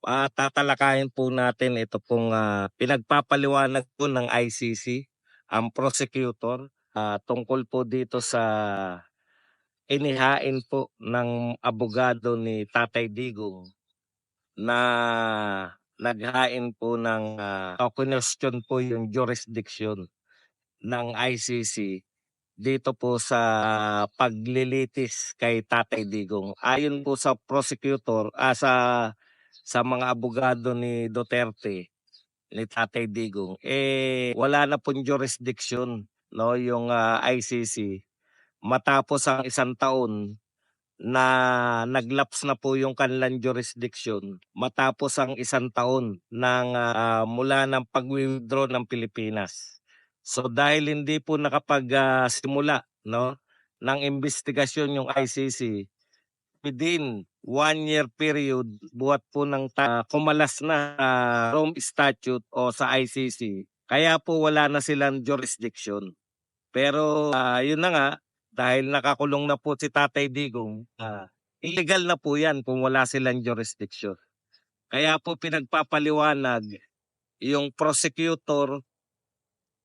Tatalakayin po natin ito pong pinagpapaliwanag po ng ICC, ang prosecutor, tungkol po dito sa inihain po ng abogado ni Tatay Digong na naghain po ng question po yung jurisdiction ng ICC dito po sa paglilitis kay Tatay Digong. Ayon po sa prosecutor, sa mga abogado ni Duterte, ni Tatay Digong, wala na pong jurisdiction, no, yung ICC matapos ang 1 taon na naglaps na po yung kanilang jurisdiction matapos ang 1 taon ng mula ng pag-withdraw ng Pilipinas. So dahil hindi po simula, no, ng investigasyon yung ICC within 1 year period, buhat po ng kumalas na Rome Statute o sa ICC, kaya po wala na silang jurisdiction. Pero yun na nga, dahil nakakulong na po si Tatay Digong, illegal na po yan kung wala silang jurisdiction. Kaya po pinagpapaliwanag yung prosecutor,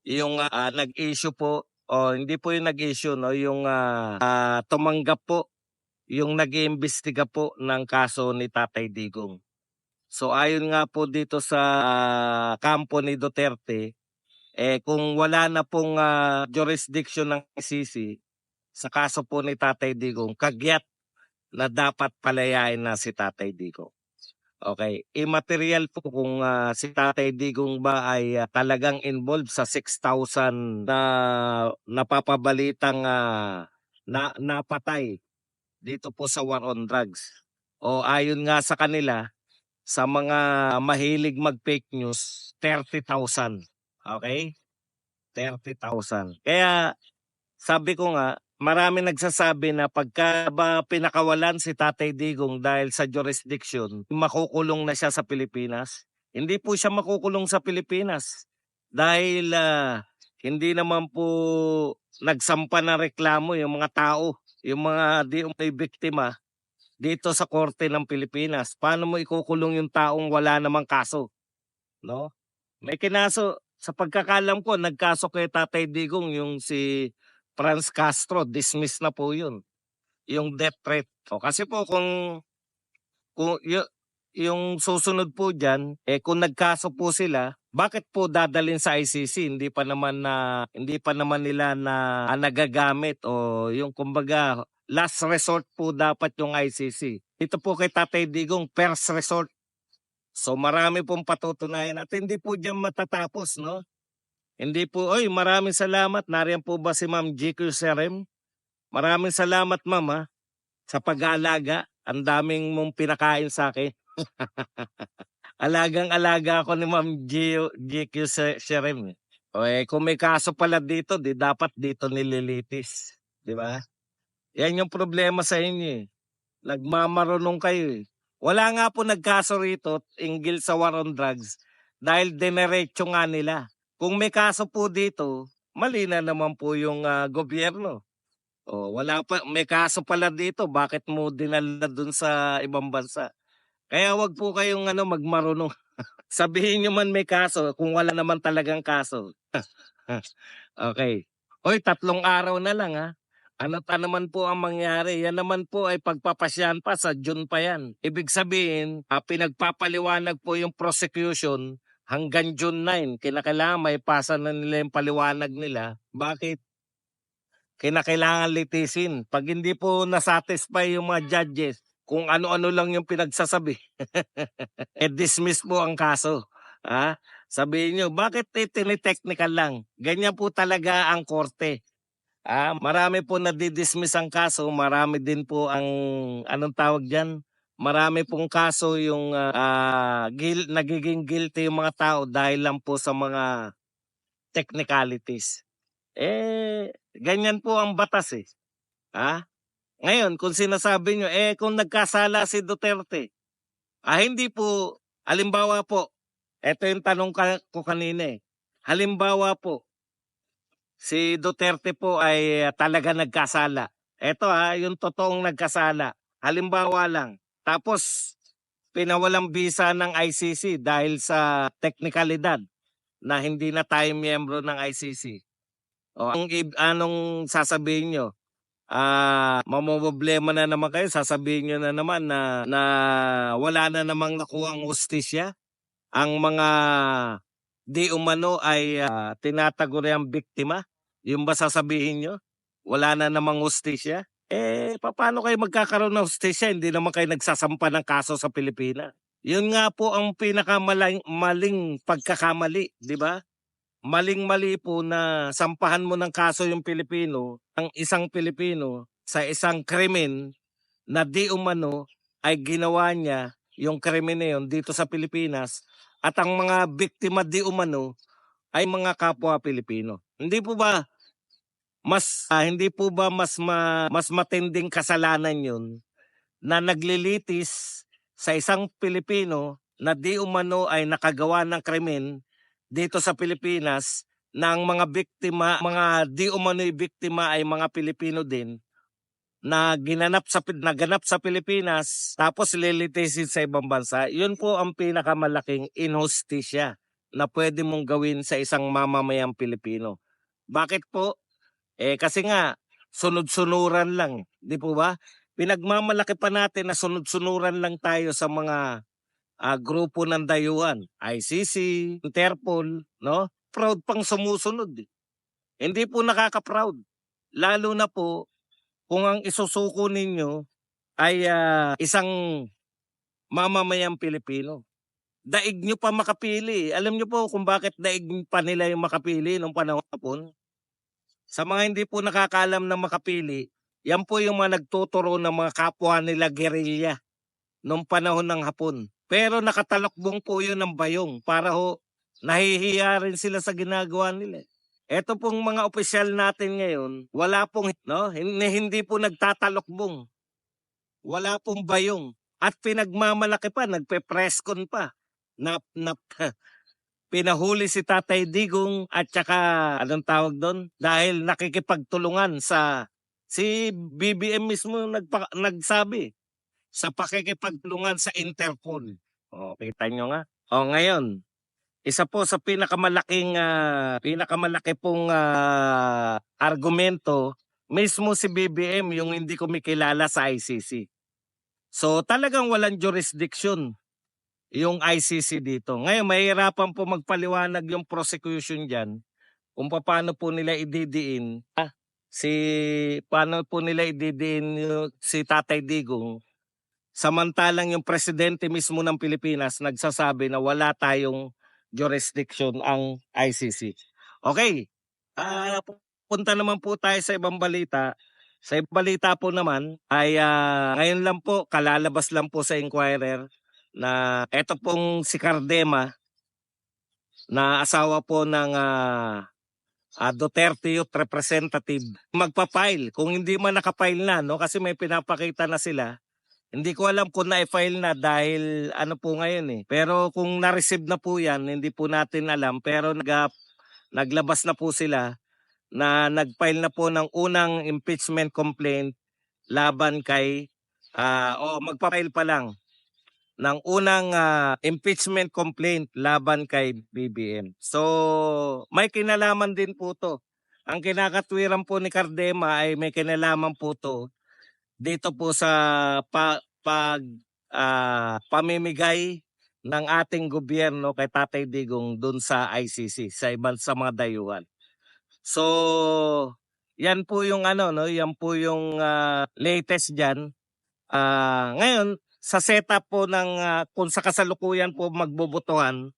yung nag-issue po, o hindi po yung nag-issue, no, yung tumanggap po, yung nag-iimbestiga po ng kaso ni Tatay Digong. So ayon nga po dito sa kampo ni Duterte, kung wala na pong jurisdiction ng ICC sa kaso po ni Tatay Digong, kagyat na dapat palayain na si Tatay Digong. Okay, immaterial po kung si Tatay Digong ba ay talagang involved sa 6,000 na napapabalitang napatay dito po sa war on drugs. O ayon nga sa kanila, sa mga mahilig mag-fake news, 30,000. Okay? 30,000. Kaya sabi ko nga, marami nagsasabi na pagka ba pinakawalan si Tatay Digong dahil sa jurisdiction, makukulong na siya sa Pilipinas. Hindi po siya makukulong sa Pilipinas dahil hindi naman po nagsampa ng reklamo yung mga tao, yung mga di umano'y biktima dito sa korte ng Pilipinas. Paano mo ikukulong yung taong wala namang kaso? No? May kinaso, sa pagkakalam ko, nagkaso kay Tatay Digong yung si Franz Castro, dismiss na po yun. Yung death threat. O, kasi po kung yung susunod po dyan, kung nagkaso po sila, bakit po dadalhin sa ICC? Hindi pa naman nila na nagagamit, o yung kumbaga last resort po dapat yung ICC. Ito po kay Tatay Digong, first resort. So marami pong patutunayan at hindi po diyan matatapos, no? Hindi po, maraming salamat. Nariyan po ba si Ma'am GQ Serem? Maraming salamat, Ma'am, sa pag-aalaga. Ang daming mong pinakain sa akin. Alagang-alaga ako ni Ma'am GQ Serem. Kung may kaso pala dito, di dapat dito nililitis. Di ba? Yan yung problema sa inyo. Nagmamarunong kayo. Wala nga po nagkaso rito inggil sa war on drugs dahil dinerecho nga nila. Kung may kaso po dito, mali na naman po yung gobyerno. May kaso pala dito, bakit mo dinala dun sa ibang bansa? Kaya wag po kayong magmarunong. Sabihin nyo man may kaso kung wala naman talagang kaso. Okay. 3 araw na lang Ano pa naman po ang mangyari? Yan naman po ay pagpapasyahan pa, sa June pa yan. Ibig sabihin, pinagpapaliwanag po yung prosecution hanggang June 9. Kinakailangan may pasa na nila yung paliwanag nila. Bakit? Kinakailangan litisin. Pag hindi po nasatisfy yung mga judges, kung ano-ano lang yung pinagsasabi, dismiss po ang kaso. Sabihin nyo, bakit tinitechnical lang? Ganyan po talaga ang korte. Marami po nadidismiss ang kaso, marami din po ang anong tawag diyan? Marami pong kaso yung nagiging guilty yung mga tao dahil lang po sa mga technicalities. Ganyan po ang batas Ngayon, kung sinasabi nyo, kung nagkasala si Duterte, hindi po, halimbawa po, ito yung tanong ko kanina halimbawa po, si Duterte po ay talaga nagkasala. Ito yung totoong nagkasala. Halimbawa lang. Tapos pinawalang bisa ng ICC dahil sa teknikalidad na hindi na tayo miyembro ng ICC. O anong sasabihin nyo? Mamomroblema na naman kayo, sasabihin nyo na naman na wala na namang nakuhang hustisya. Ang mga di umano ay tinataguriang biktima. Yung ba sasabihin nyo? Wala na namang hustisya? Paano kayo magkakaroon ng hustisya? Hindi naman kayo nagsasampa ng kaso sa Pilipinas. Yun nga po ang maling pagkakamali, di ba? Maling-mali po na sampahan mo ng kaso yung Pilipino, ang isang Pilipino sa isang krimen na di umano ay ginawa niya yung krimen na yun dito sa Pilipinas at ang mga biktima di umano ay mga kapwa Pilipino. Hindi po ba mas matinding kasalanan yun na naglilitis sa isang Pilipino na di umano ay nakagawa ng krimen dito sa Pilipinas na ang mga mga di umano'y biktima ay mga Pilipino din na naganap sa Pilipinas tapos lilitisin sa ibang bansa. Yun po ang pinakamalaking inhustisya na pwede mong gawin sa isang mamamayang Pilipino. Bakit po? Kasi nga, sunod-sunuran lang, di po ba? Pinagmamalaki pa natin na sunod-sunuran lang tayo sa mga grupo ng dayuhan, ICC, Interpol, no? Proud pang sumusunod. Hindi po nakaka-proud. Lalo na po kung ang isusuko ninyo ay isang mamamayang Pilipino. Daig nyo pa makapili. Alam nyo po kung bakit daig pa nila yung makapili nung panahon hapon? Sa mga hindi po nakakaalam ng makapili, yan po yung mga nagtuturo ng mga kapwa nila gerilya nung panahon ng hapon. Pero nakatalokbong po yun ng bayong para nahihiya rin sila sa ginagawa nila. Ito pong mga opisyal natin ngayon, wala pong, hindi po nagtatalokbong. Wala pong bayong. At pinagmamalaki pa, nagpe-presscon pa. Pinahuli si Tatay Digong at saka, anong tawag doon? Dahil nakikipagtulungan si BBM mismo nagsabi sa pakikipagtulungan sa Interpol. Kita nyo nga. Ngayon, isa po sa pinakamalaki pong argumento, mismo si BBM yung hindi kumikilala sa ICC. So talagang walang jurisdiction yung ICC dito. Ngayon, mahirapan po magpaliwanag yung prosecution dyan kung paano po nila ididiin si Tatay Digong. Samantalang yung presidente mismo ng Pilipinas nagsasabi na wala tayong jurisdiction ang ICC. Okay, punta naman po tayo sa ibang balita. Sa ibang balita po naman ay ngayon lang po, kalalabas lang po sa Inquirer na eto pong si Cardema na asawa po ng Duterte Youth Representative magpa-file. Kung hindi man nakapile na, no, kasi may pinapakita na sila. Hindi ko alam kung na-file na dahil ano po ngayon . Pero kung na-receive na po yan, hindi po natin alam. Pero naglabas na po sila na nag-file na po ng unang impeachment complaint laban kay, magpa-file pa lang ng unang impeachment complaint laban kay BBM. So, may kinalaman din po to. Ang kinakatwiran po ni Cardema ay may kinalaman po to dito po sa pamimigay ng ating gobyerno kay Tatay Digong dun sa ICC, sa mga dayuhan. So, yan po yung yan po yung latest diyan. Ngayon, sa setup po ng kung sa kasalukuyan po magbobotohan,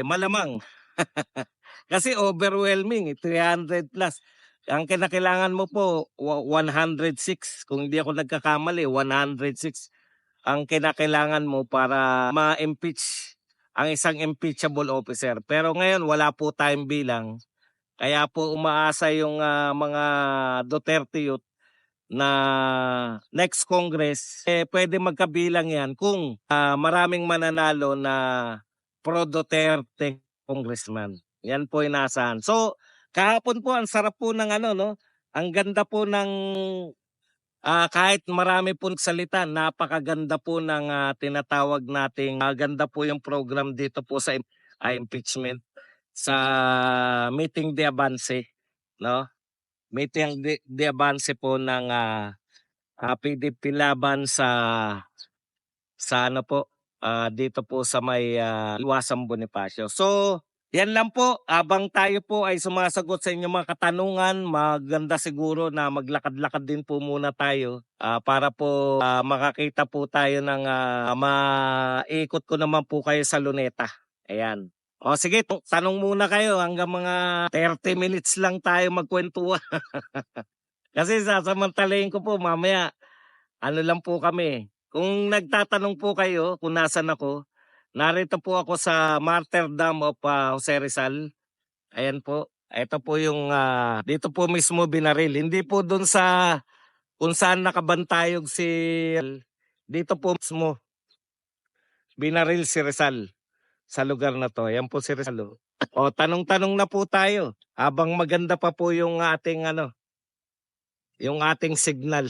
malamang. Kasi overwhelming, 300 plus. Ang kinakailangan mo po, 106. Kung hindi ako nagkakamali, 106 ang kinakailangan mo para ma-impeach ang isang impeachable officer. Pero ngayon, wala po tayong bilang. Kaya po umaasa yung mga Duterte Youth na next Congress, pwede magkabilang yan kung maraming mananalo na pro-Duterte congressman. Yan po inaasahan. So, kahapon po, ang sarap po ng ang ganda po ng kahit marami pong salita, napakaganda po ng tinatawag nating ganda po yung program dito po sa impeachment sa meeting de avance, no? Meeting de avance po ng PDP laban sa ano po, dito po sa may Luwasang Bonifacio. So, yan lang po. Habang tayo po ay sumasagot sa inyong mga katanungan, maganda siguro na maglakad-lakad din po muna tayo para po makakita po tayo ng maikot ko naman po kayo sa Luneta. Ayan. O sige, tanong muna kayo hanggang mga 30 minutes lang tayo magkwentuhan. Kasi sasamantalahin ko po mamaya, ano lang po kami. Kung nagtatanong po kayo kung nasan ako, narito po ako sa Martyrdom of Jose Rizal. Ayan po. Ito po yung dito po mismo binaril. Hindi po doon sa kung saan nakabantayog si dito po mismo binaril si Rizal sa lugar na to. Ayan po si Rizal. O tanong-tanong na po tayo habang maganda pa po yung ating yung ating signal.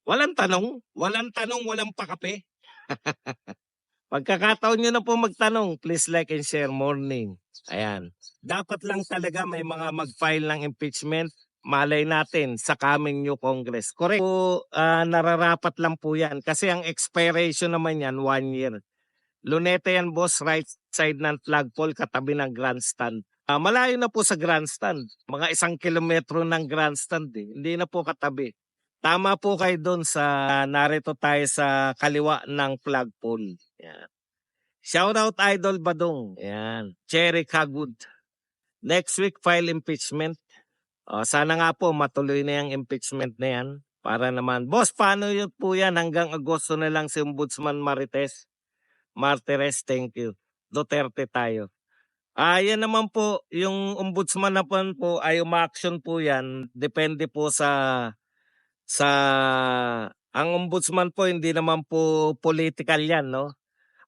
Walang tanong, walang pakape. Pagkakataon nyo na po magtanong, please like and share. Morning. Ayan. Dapat lang talaga may mga mag-file ng impeachment. Malay natin sa coming new Congress. Correct po, nararapat lang po yan. Kasi ang expiration naman yan, 1 year. Luneta yan, boss, right side ng flagpole, katabi ng grandstand. Malayo na po sa grandstand. Mga 1 kilometro ng grandstand. Hindi na po katabi. Tama po kayo doon sa narito tayo sa kaliwa ng flagpole. Yan. Shout out Idol Badong. Yan. Cherry Kagwood. Next week file impeachment. Sana nga po matuloy na yung impeachment na yan. Para naman, boss, paano yun po yan? Hanggang Agosto na lang si Ombudsman Martires, thank you. Duterte tayo. Yan naman po, yung ombudsman na po ay uma-action po yan. Depende po sa ang ombudsman po hindi naman po political yan, no?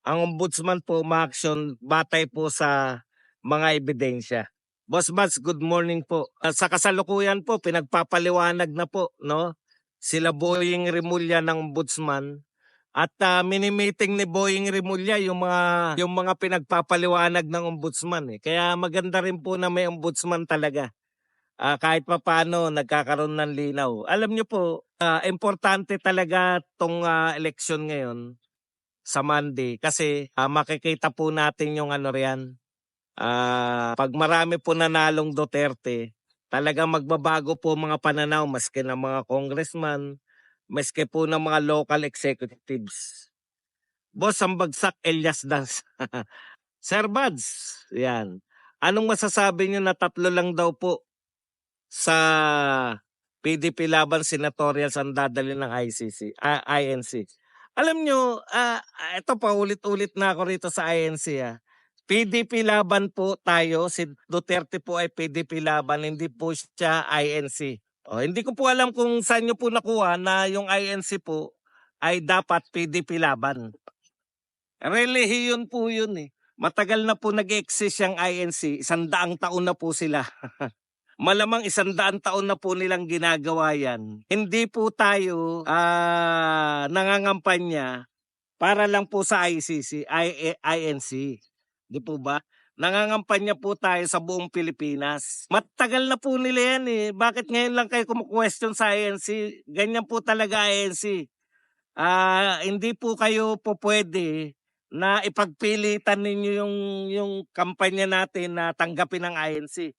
Ang ombudsman po ma-action batay po sa mga ebidensya. Boss Bats, good morning po. Sa kasalukuyan po, pinagpapaliwanag na po, no? Sila Boying Rimulya ng ombudsman at mini-meeting ni Boying Rimulya yung mga pinagpapaliwanag ng ombudsman. Kaya maganda rin po na may ombudsman talaga. Kahit papaano nagkakaroon ng linaw. Alam niyo po, importante talaga tong eleksyon ngayon sa Monday kasi makikita po natin yung ano riyan. Pag marami po nanalong Duterte, talagang magbabago po mga pananaw maski ng mga congressman, maski po ng mga local executives. Boss, ang bagsak Elias Dance. Sir Buds, yan. Anong masasabi niyo na 3 lang daw po sa PDP laban senatorials ang dadali ng INC. Alam nyo, ito pa ulit-ulit na ako rito sa INC. PDP laban po tayo, si Duterte po ay PDP laban, hindi po siya INC. Hindi ko po alam kung saan nyo po nakuha na yung INC po ay dapat PDP laban. Relihiyon po yun eh. Matagal na po nag-exist yung INC, 100 taon na po sila. Malamang 100 taon na po nilang ginagawa yan. Hindi po tayo nangangampanya para lang po sa INC. Di po ba? Nangangampanya po tayo sa buong Pilipinas. Matagal na po nila yan eh. Bakit ngayon lang kayo kumukwestiyon sa INC? Ganyan po talaga INC. Hindi po kayo po pwede na ipagpilitan ninyo yung kampanya natin na tanggapin ng INC.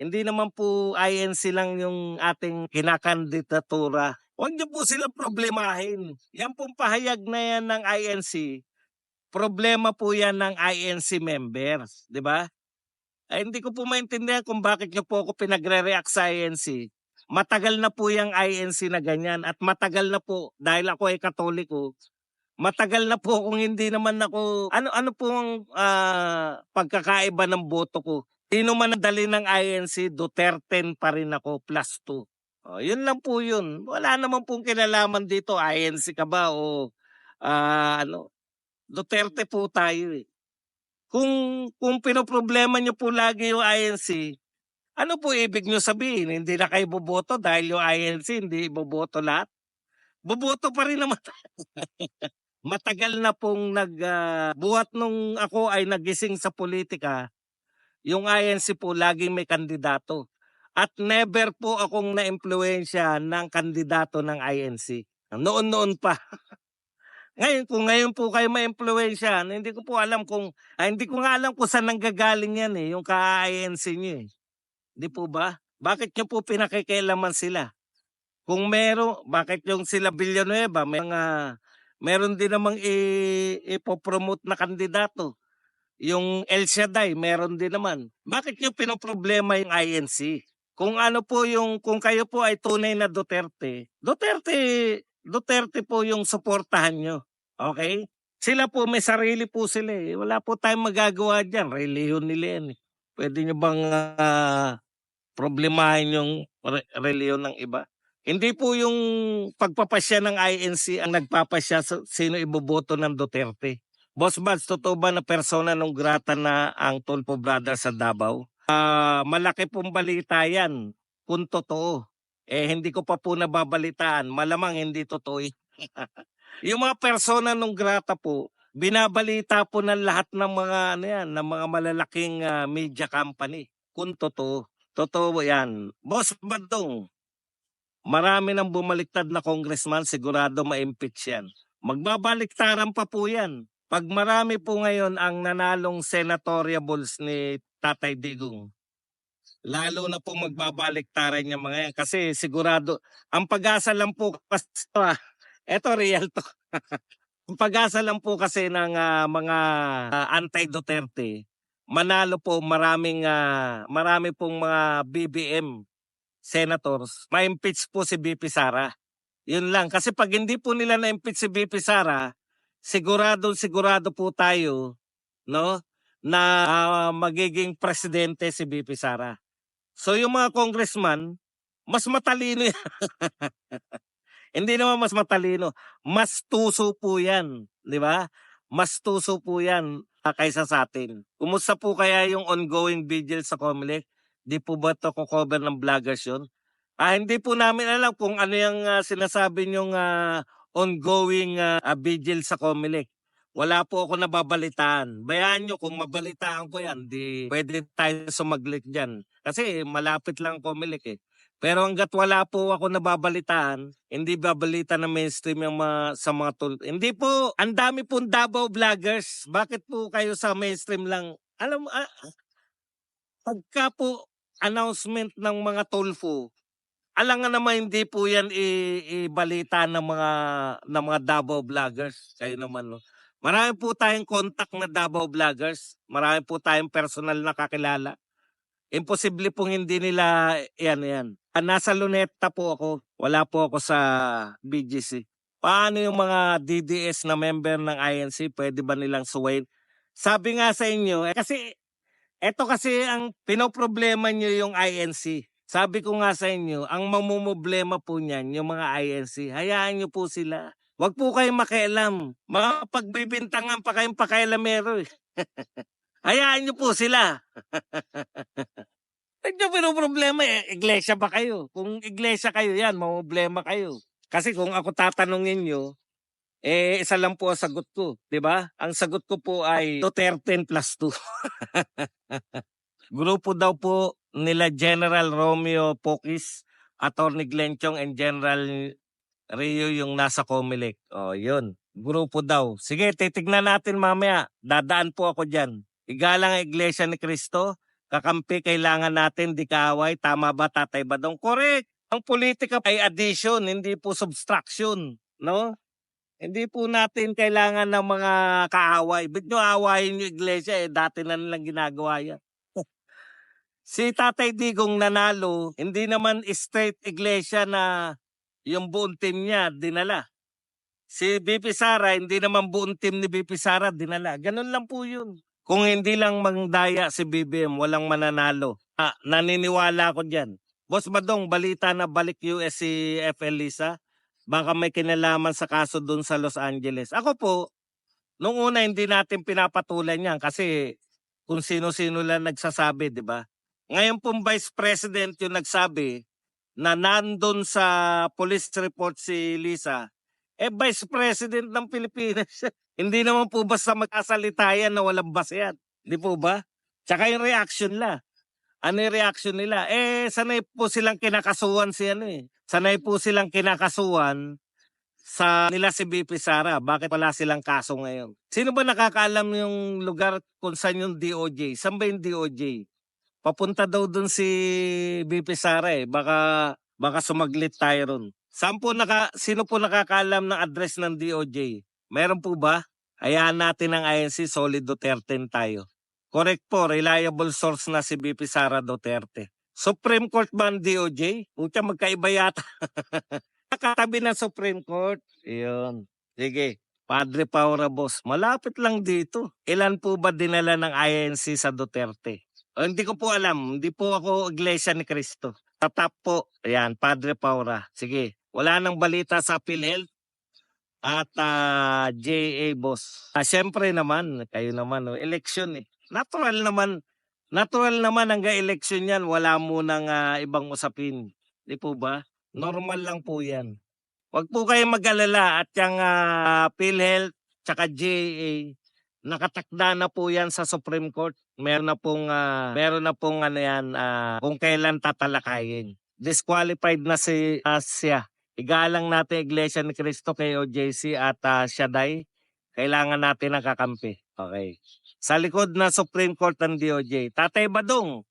Hindi naman po INC lang yung ating kinakandidatura. Huwag niyo po sila problemahin. Yan pong pahayag na yan ng INC. Problema po yan ng INC members. Di ba? Hindi ko po maintindihan kung bakit niyo po ako pinagre-react sa INC. Matagal na po yung INC na ganyan. At matagal na po, dahil ako ay Katoliko, matagal na po kung hindi naman ako... Ano po ang pagkakaiba ng boto ko? Sino man nadali ng INC, Duterte pa rin ako, +2. Yun lang po yun. Wala naman pong kinalaman dito, INC ka ba o Duterte po tayo eh. Kung pinoproblema nyo po lagi yung INC, ano po ibig nyo sabihin? Hindi na kayo boboto dahil yung INC hindi boboto lahat? boboto pa rin naman. Matagal na pong buhat nung ako ay nagising sa politika, yung INC po laging may kandidato. At never po akong naimpluwensya ng kandidato ng INC. Noon-noon pa. Ngayon po kayo maimpluwensyahan, hindi ko po alam kung hindi ko nga alam kung saan nanggagaling yan yung ka-INC niyo. Di po ba? Bakit niyo po pinakikialaman sila? Kung bakit yung sila Villanueva, meron din namang ipopromote na kandidato. Yung El Shaddai, meron din naman. Bakit niyo pinoproblema yung INC? Kung kung kayo po ay tunay na Duterte po yung suportahan nyo. Okay? Sila po, may sarili po sila Wala po tayong magagawa dyan. Reliyon nila yan Pwede nyo bang problemahin yung reliyon ng iba? Hindi po yung pagpapasya ng INC ang nagpapasya sa sino iboboto ng Duterte. Boss Mads, totoo ba na persona non grata na ang Tulfo Brothers sa Davao? Malaki pong balita yan kung totoo. Hindi ko pa po nababalitaan. Malamang hindi totoo Yung mga persona non grata po, binabalita po ng lahat ng mga ng mga malalaking media company. Kung totoo. Totoo yan. Boss Badong, marami nang bumaliktad na congressman, sigurado ma-impeach yan. Magbabaliktaran pa po yan. Pag marami po ngayon ang nanalong senatoriables ni Tatay Digong, lalo na po magbabaliktaran niya mga yan. Kasi sigurado, ang pag-asa lang po kasi, eto real to. Ang pag-asa lang po kasi ng mga anti-Duterte, manalo po marami pong mga BBM senators, ma-impeach po si BP Sara. Yun lang. Kasi pag hindi po nila na-impeach si BP Sara, sigurado po tayo na magiging presidente si BP Sara. So yung mga congressman, mas matalino yan. Hindi naman mas matalino, mas tuso po yan, di ba? Mas tuso po yan kaysa sa atin. Kumusta po kaya yung ongoing vigil sa COMELEC? Di po ba ito cover ng vloggers yun? Hindi po namin alam kung ano yung sinasabi nyong ongoing vigil sa COMELEC. Wala po ako nababalitaan. Bayaan nyo kung mabalitaan ko yan, di pwede tayo sumaglit dyan. Kasi malapit lang COMELEC Pero hanggat wala po ako nababalitaan, hindi babalita ng mainstream yung sa mga Hindi po, ang dami pong Davao vloggers. Bakit po kayo sa mainstream lang? Alam mo, pagka po announcement ng mga Tulfo, alam nga naman hindi po yan ibalita ng mga Davao vloggers. Kayo naman, no? Marami po tayong contact na Davao vloggers. Marami po tayong personal na kakilala. Imposible pong hindi nila yan. Nasa Luneta po ako. Wala po ako sa BGC. Paano yung mga DDS na member ng INC? Pwede ba nilang suwayin? Sabi nga sa inyo, kasi ang pinoproblema nyo yung INC. Sabi ko nga sa inyo, ang mamumblema po niyan yung mga INC. Hayaan nyo po sila. Huwag po kayong makialam. Mga pagbibintangan pa kayong pakailamero Hayaan nyo po sila. Hindi nyo problema iglesia ba kayo? Kung iglesia kayo yan, mamumblema kayo. Kasi kung ako tatanungin nyo, isa lang po ang sagot ko. Diba? Ang sagot ko po ay Duterte plus 2. Grupo daw po nila General Romeo Pocis, Attorney Glenn Chong, and General Rio yung nasa COMELEC. Yun. Grupo daw. Sige, titignan natin mamaya. Dadaan po ako dyan. Igalang ang Iglesia ni Cristo. Kakampi kailangan natin, di kaaway. Tama ba, Tatay Badong? Correct. Ang politika ay addition, hindi po subtraction. No? Hindi po natin kailangan ng mga kaaway. Ba't nyo aawayin yung Iglesia? Dati na nilang ginagawa yan. Si Tatay Digong nanalo, hindi naman straight Iglesia na yung buong team niya dinala. Si BP Sara, hindi naman buong team ni BP Sara dinala. Ganun lang po yun. Kung hindi lang mangdaya si BBM, walang mananalo. Naniniwala ako dyan. Boss Badong, balita na balik US si FL Lisa. Baka may kinalaman sa kaso dun sa Los Angeles. Ako po, nung una hindi natin pinapatulan yan kasi kung sino-sino lang nagsasabi, di ba? Ngayon pong Vice President yung nagsabi na nandun sa police report si Lisa Vice President ng Pilipinas siya. Hindi naman po basta magkasalita yan na walang base yan. Di po ba? Tsaka yung reaction nila. Ano yung reaction nila? Sanay po silang kinakasuhan si ano eh. Sanay po silang kinakasuhan sa nila si BP Sara. Bakit wala silang kaso ngayon? Sino ba nakakaalam yung lugar kung saan yung DOJ? Saan ba yung DOJ? Papunta daw dun si BP Sara eh. Baka sumaglit tayo ron. Sino po nakakaalam ng address ng DOJ? Meron po ba? Hayaan natin ang INC, solid Duterte tayo. Correct po, reliable source na si BP Sara Duterte. Supreme Court ba ang DOJ? Pucha, magkaiba yata. Nakatabi ng Supreme Court. Iyon. Sige. Padre Paura Boss, malapit lang dito. Ilan po ba dinala ng INC sa Duterte? Hindi ko po alam. Hindi po ako Iglesia ni Cristo. Tatap po. Ayan, Padre Paura. Sige. Wala nang balita sa PhilHealth at JA Boss. Siyempre naman, kayo naman, election eh. Natural naman hanggang election yan. Wala munang ibang usapin. Di po ba? Normal lang po yan. Huwag po kayong mag-alala at yung PhilHealth tsaka JA, nakatakda na po yan sa Supreme Court. Meron na pong ano yan, kung kailan tatalakayin. Disqualified na siya. Igalang natin Iglesia ni Cristo kay OJC at Shaddai. Kailangan natin ng kakampi. Okay. Sa likod na Supreme Court ng DOJ, Tatay Badong.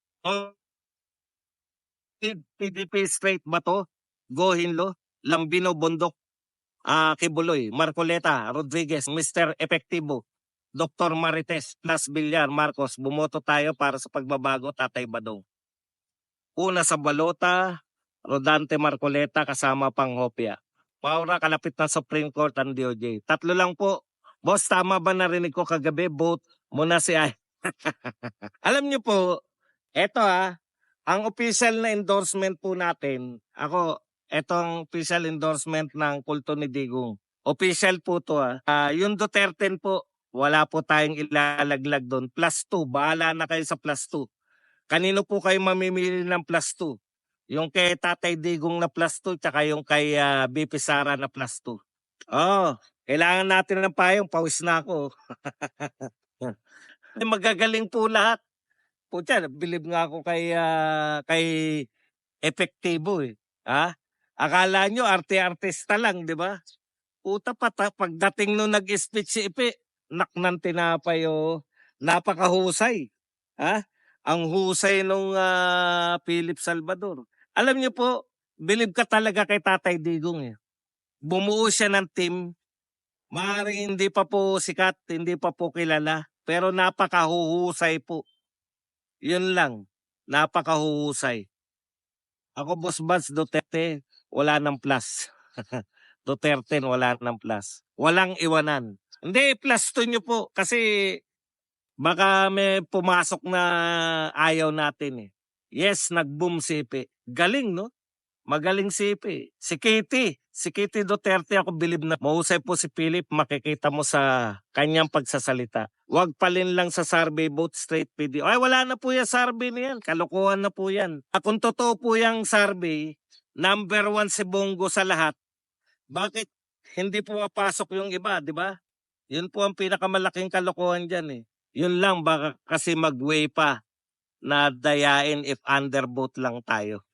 PDP straight ba to? Gohinlo, Lambino Bondok, Kibuloy, Marcoleta, Rodriguez, Mr. Efectivo, Dr. Marites, Plus Villar, Marcos, bumoto tayo para sa pagbabago, Tatay Badong. Una sa balota, Rodante Marcoleta kasama pang Hopia. Paura, kalapit ng Supreme Court ang DOJ. Tatlo lang po. Boss, tama ba narinig ko kagabi? Vote muna si Ay. Alam niyo po, eto ang official na endorsement po natin, etong official endorsement ng kulto ni Digong. Official po to yung Duterte po, wala po tayong ilalaglag doon. +2, bahala na kayo sa +2. Kanino po kayo mamimili ng +2? Yung kay Tatay Digong na +2, tsaka yung kay BP Sara na +2. Kailangan natin ng payong, pawis na ako. Magagaling po lahat. Pucha, bilib nga ako kay Efectivo eh. Akala nyo arte-artista lang, di ba? Puta pagdating nung nag-speech si Ipe, naknan tinapay napakahusay. Ang husay nung Philip Salvador. Alam niyo po, bilib ka talaga kay Tatay Digong eh. Bumuo siya ng team. Maaaring hindi pa po sikat, hindi pa po kilala, pero napakahuhusay po. Yun lang, napakahuhusay. Ako, Boss Buds Duterte, wala ng plus. Duterte, wala ng plus. Walang iwanan. Hindi, +2 nyo po kasi baka may pumasok na ayaw natin eh. Yes, nag-boom si Ipe. Galing, no? Magaling si Ipe. Si Kitty Duterte, ako bilib na mahusay po si Philip, makikita mo sa kanyang pagsasalita. Huwag palin lang sa survey, vote straight PD. Ay, wala na po yung survey na yan. Kalokohan na po yan. Kung totoo po yung survey, number 1 si Bongo sa lahat. Bakit hindi po mapasok yung iba, di ba? Yun po ang pinakamalaking kalokohan dyan eh. Yun lang, baka kasi mag-way pa na dayain if undervote lang tayo.